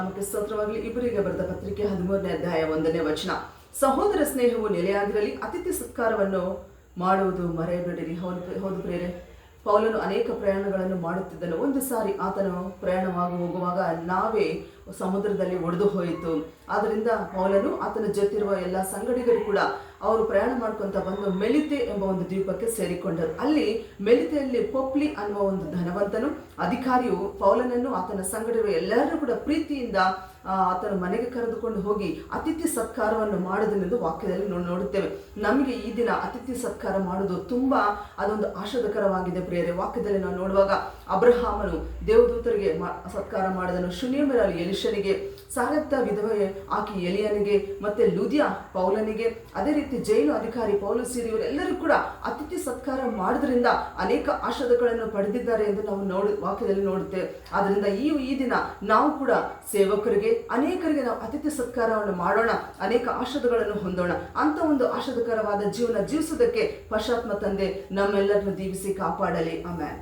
ನಮಗೆ ಸ್ತೋತ್ರವಾಗಲಿ. ಇಬ್ಬರಿಗೆ ಬರೆದ ಪತ್ರಿಕೆ 13ನೇ ಅಧ್ಯಾಯ 1ನೇ ವಚನ. ಸಹೋದರ ಸ್ನೇಹವು ನೆಲೆಯಾಗಿರಲಿ, ಅತಿಥಿ ಸತ್ಕಾರವನ್ನು ಮಾಡುವುದು ಮರೆಯಬೇಡಿರಿ. ಹೌದು ಪ್ರಿಯರೇ, ಪೌಲನು ಅನೇಕ ಪ್ರಯಾಣಗಳನ್ನು ಮಾಡುತ್ತಿದ್ದನು. ಒಂದು ಸಾರಿ ಆತನು ಪ್ರಯಾಣವಾಗಿ ಹೋಗುವಾಗ ನಾವೇ ಸಮುದ್ರದಲ್ಲಿ ಒಡೆದು ಹೋಯಿತು. ಆದ್ದರಿಂದ ಪೌಲನು ಆತನ ಜೊತೆಯಿರುವ ಎಲ್ಲ ಸಂಗಡಿಗರು ಕೂಡ ಅವರು ಪ್ರಯಾಣ ಮಾಡ್ಕೊಂತ ಬಂದು ಮೆಲಿತೆ ಎಂಬ ಒಂದು ದ್ವೀಪಕ್ಕೆ ಸೇರಿಕೊಂಡರು. ಅಲ್ಲಿ ಮೆಲಿತೆಯಲ್ಲಿ ಪೊಪ್ಲಿ ಅನ್ನುವ ಒಂದು ಧನವಂತನು ಅಧಿಕಾರಿಯು ಪೌಲನನ್ನು ಆತನ ಸಂಗಡಿರುವ ಎಲ್ಲರೂ ಕೂಡ ಪ್ರೀತಿಯಿಂದ ಆತನ ಮನೆಗೆ ಕರೆದುಕೊಂಡು ಹೋಗಿ ಅತಿಥಿ ಸತ್ಕಾರವನ್ನು ಮಾಡುವುದೆಂದು ವಾಕ್ಯದಲ್ಲಿ ನೋಡುತ್ತೇವೆ. ನಮಗೆ ಈ ದಿನ ಅತಿಥಿ ಸತ್ಕಾರ ಮಾಡುವುದು ತುಂಬಾ ಅದೊಂದು ಆಶಾದಕರವಾಗಿದೆ ಪ್ರಿಯರೇ. ವಾಕ್ಯದಲ್ಲಿ ನಾವು ನೋಡುವಾಗ ಅಬ್ರಹಾಮನು ದೇವದೂತರಿಗೆ ಸತ್ಕಾರ ಮಾಡಿದನು. ಶುನೇಮರಲ್ಲಿ ಎಲಿಷನಿಗೆ, ಸಾರಪ್ತ ವಿಧವೆ ಆಕಿ ಎಲಿಯನಿಗೆ, ಮತ್ತೆ ಲುದಿಯಾ ಪೌಲನಿಗೆ, ಅದೇ ರೀತಿ ಜೈಲು ಅಧಿಕಾರಿ ಪೌಲುಸ್ ಇವರೆಲ್ಲರೂ ಕೂಡ ಅತಿಥಿ ಸತ್ಕಾರ ಮಾಡೋದ್ರಿಂದ ಅನೇಕ ಆಶಾದಗಳನ್ನು ಪಡೆದಿದ್ದಾರೆ ಎಂದು ನಾವು ವಾಕ್ಯದಲ್ಲಿ ನೋಡುತ್ತೇವೆ. ಆದ್ದರಿಂದ ಈ ದಿನ ನಾವು ಕೂಡ ಸೇವಕರಿಗೆ ಅನೇಕರಿಗೆ ನಾವು ಅತಿಥಿ ಸತ್ಕಾರವನ್ನು ಮಾಡೋಣ, ಅನೇಕ ಆಶಾದಗಳನ್ನು ಹೊಂದೋಣ. ಅಂತ ಒಂದು ಆಶಾದಕರವಾದ ಜೀವನ ಜೀವಿಸುವುದಕ್ಕೆ ಪರಮಾತ್ಮ ತಂದೆ ನಮ್ಮೆಲ್ಲರನ್ನು ದೀವಿಸಿ ಕಾಪಾಡಲಿ. ಆಮೆನ್.